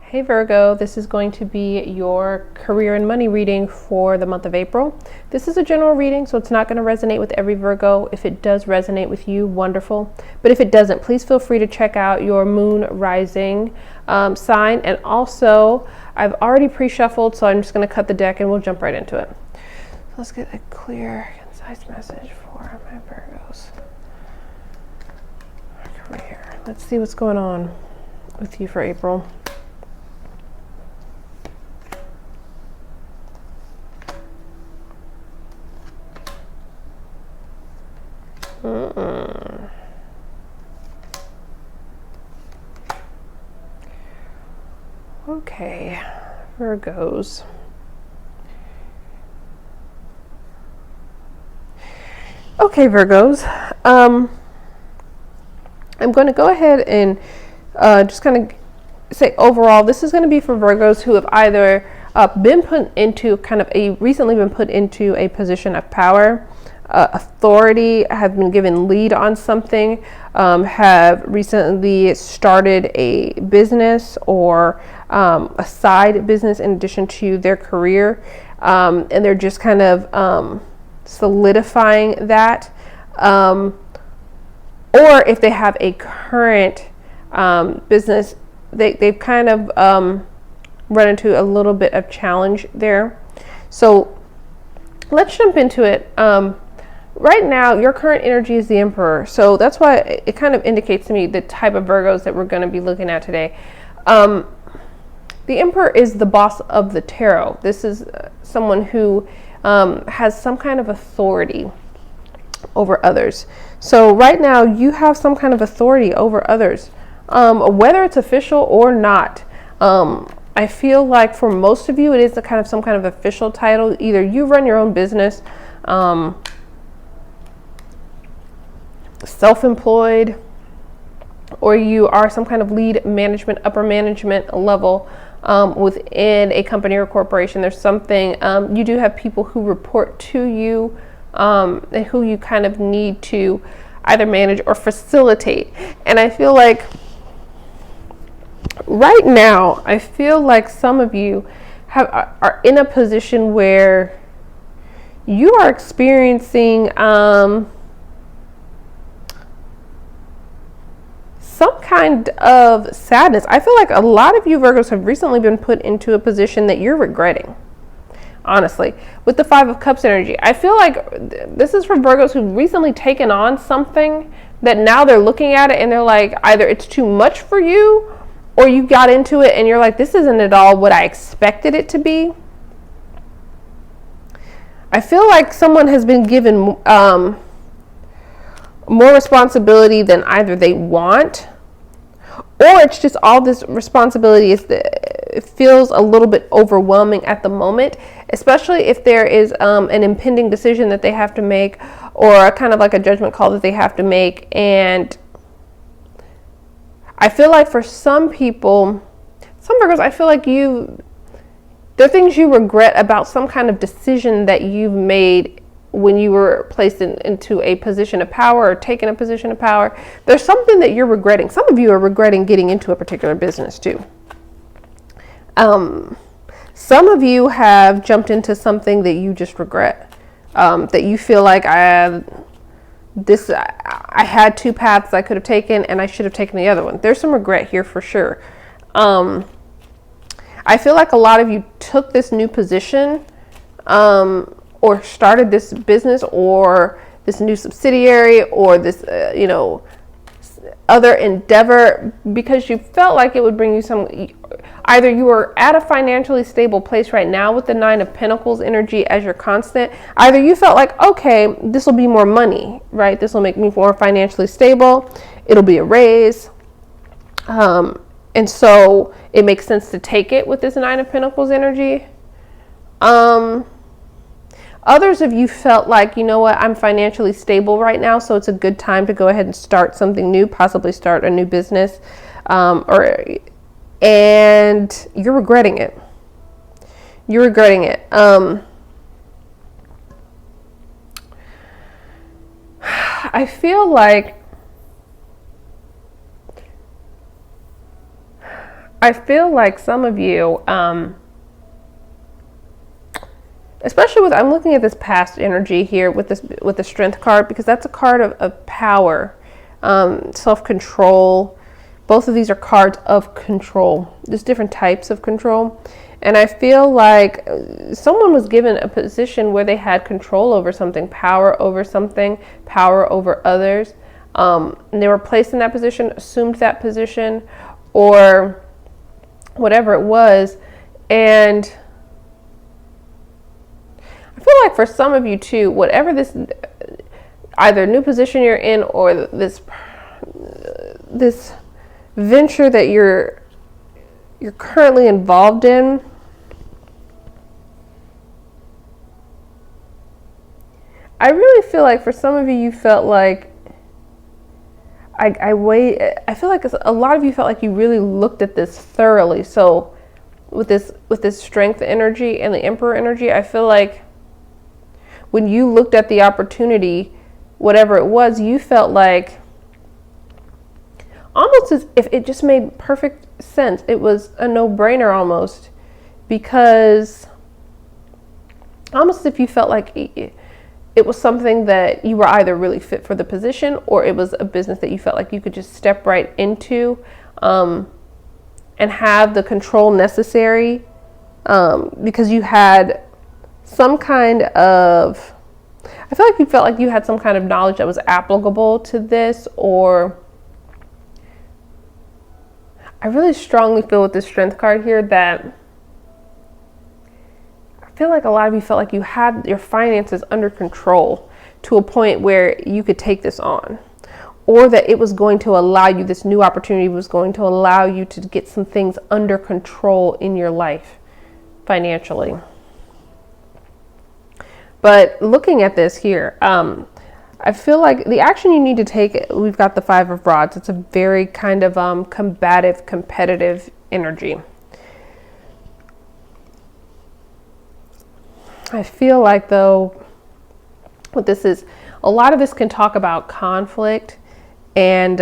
Hey Virgo, this is going to be your career and money reading for the month of April. This is a general reading, so it's not going to resonate with every Virgo. If it does resonate with you, wonderful. But if it doesn't, please feel free to check out your moon rising sign. And also, I've already pre-shuffled, so I'm just going to cut the deck and we'll jump right into it. Let's get a clear, concise message for my Virgos. Career. Let's see what's going on with you for April. Okay, Virgos. Okay, Virgos. I'm going to go ahead and just kind of say overall, this is going to be for Virgos who have either been put into recently been put into a position of power, authority, have been given lead on something, have recently started a business or a side business in addition to their career, and they're just kind of solidifying that, or if they have a current business, they've kind of run into a little bit of challenge there. So let's jump into it. Right now, your current energy is the Emperor. So that's why it kind of indicates to me the type of Virgos that we're going to be looking at today. The Emperor is the boss of the tarot. This is someone who has some kind of authority over others. So right now, you have some kind of authority over others, whether it's official or not. I feel like for most of you, it is some kind of official title. Either you run your own business, self-employed, or you are some kind of lead management, upper management level within a company or corporation. There's something, you do have people who report to you and who you kind of need to either manage or facilitate. And I feel like right now, some of you are in a position where you are experiencing some kind of sadness. I feel like a lot of you Virgos have recently been put into a position that you're regretting. Honestly, with the Five of Cups energy, I feel like this is for Virgos who've recently taken on something that now they're looking at it and they're like, either it's too much for you or you got into it and you're like, this isn't at all what I expected it to be. I feel like someone has been given more responsibility than either they want, or it's just all this responsibility it feels a little bit overwhelming at the moment, especially if there is an impending decision that they have to make, or kind of like a judgment call that they have to make. And I feel like for some people, some Virgos, I feel like there are things you regret about some kind of decision that you've made when you were placed into a position of power or taken a position of power. There's something that you're regretting. Some of you are regretting getting into a particular business too. Some of you have jumped into something that you just regret, that you feel like I had two paths I could have taken and I should have taken the other one. There's some regret here for sure. I feel like a lot of you took this new position, or started this business or this new subsidiary or this, other endeavor because you felt like it would bring you either you were at a financially stable place right now with the Nine of Pentacles energy as your constant. Either you felt like, okay, this will be more money, right? This will make me more financially stable. It'll be a raise. And so it makes sense to take it with this Nine of Pentacles energy. Others of you felt like, you know what, I'm financially stable right now, so it's a good time to go ahead and start something new, possibly start a new business, and you're regretting it. You're regretting it. I feel like I feel like some of you, especially with, I'm looking at this past energy here with the strength card, because that's a card of power, self-control. Both of these are cards of control. There's different types of control. And I feel like someone was given a position where they had control over something, power over something, power over others. And they were placed in that position, assumed that position, or whatever it was. And I feel like for some of you too, whatever this, either new position you're in or this venture that you're currently involved in, I really feel like for some of you, you felt like I feel like a lot of you felt like you really looked at this thoroughly. So with this strength energy and the Emperor energy, I feel like when you looked at the opportunity, whatever it was, you felt like almost as if it just made perfect sense. It was a no-brainer almost, because almost as if you felt like it was something that you were either really fit for the position, or it was a business that you felt like you could just step right into and have the control necessary, because you had some kind of, I feel like you felt like you had some kind of knowledge that was applicable to this. Or I really strongly feel with this strength card here that I feel like a lot of you felt like you had your finances under control to a point where you could take this on, or that it was going to allow you, this new opportunity was going to allow you to get some things under control in your life financially. But looking at this here, I feel like the action you need to take, we've got the Five of Rods. It's a very kind of combative, competitive energy. I feel like, though, what this is, a lot of this can talk about conflict, and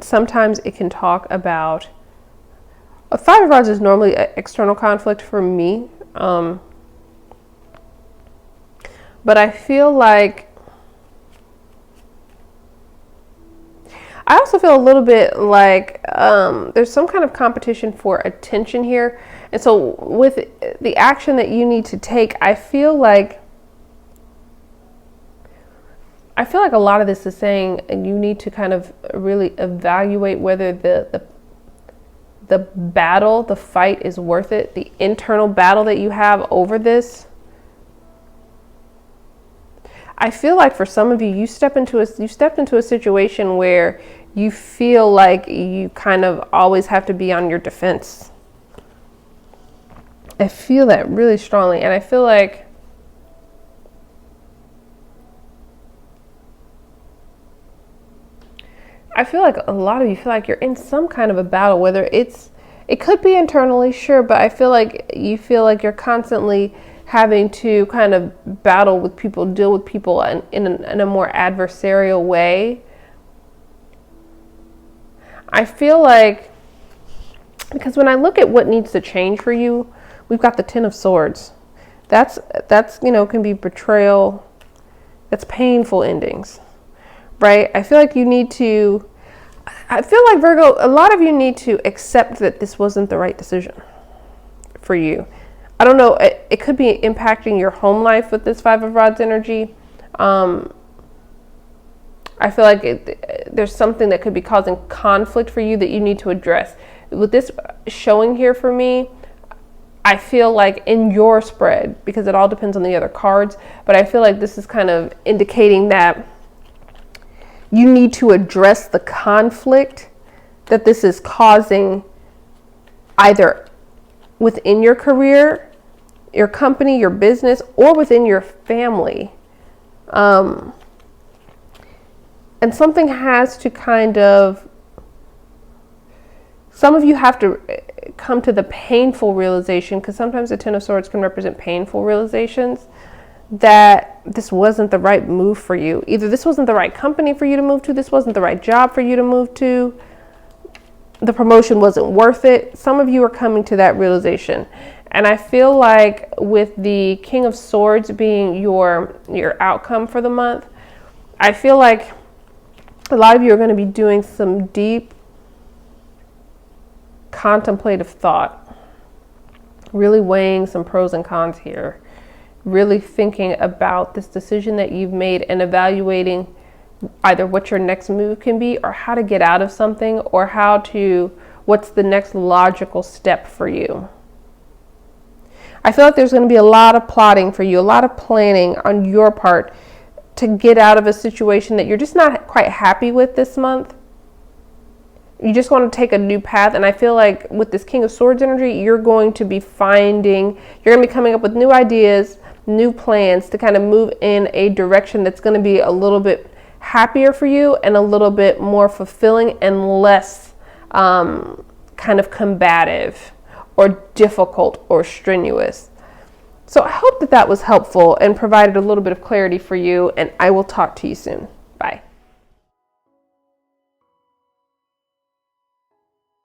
sometimes it can talk about, a Five of Rods is normally external conflict for me, but I feel like, I also feel a little bit like there's some kind of competition for attention here. And so with the action that you need to take, I feel like a lot of this is saying you need to kind of really evaluate whether the battle, the fight is worth it, the internal battle that you have over this. I feel like for some of you, you stepped into a situation where you feel like you kind of always have to be on your defense. I feel that really strongly, and I feel like a lot of you feel like you're in some kind of a battle, whether it could be internally, sure, but I feel like you feel like you're constantly having to kind of battle with people, deal with people in a more adversarial way. I feel like, because when I look at what needs to change for you, we've got the Ten of Swords. That's can be betrayal. That's painful endings, right? I feel like Virgo, a lot of you need to accept that this wasn't the right decision for you. I don't know, it could be impacting your home life with this Five of Rods energy. I feel like there's something that could be causing conflict for you that you need to address. With this showing here for me, I feel like in your spread, because it all depends on the other cards, but I feel like this is kind of indicating that you need to address the conflict that this is causing, either within your career, your company, your business, or within your family. And something has to kind of, some of you have to come to the painful realization, because sometimes the Ten of Swords can represent painful realizations, that this wasn't the right move for you. Either this wasn't the right company for you to move to, this wasn't the right job for you to move to. the promotion wasn't worth it. Some of you are coming to that realization. And I feel like with the King of Swords being your outcome for the month, I feel like a lot of you are going to be doing some deep contemplative thought, really weighing some pros and cons here, really thinking about this decision that you've made and evaluating either what your next move can be or how to get out of something or what's the next logical step for you. I feel like there's going to be a lot of plotting for you, a lot of planning on your part to get out of a situation that you're just not quite happy with this month. You just want to take a new path. And I feel like with this King of Swords energy, you're going to be coming up with new ideas, new plans to kind of move in a direction that's going to be a little bit happier for you and a little bit more fulfilling and less kind of combative or difficult or strenuous. So I hope that was helpful and provided a little bit of clarity for you, and I will talk to you soon.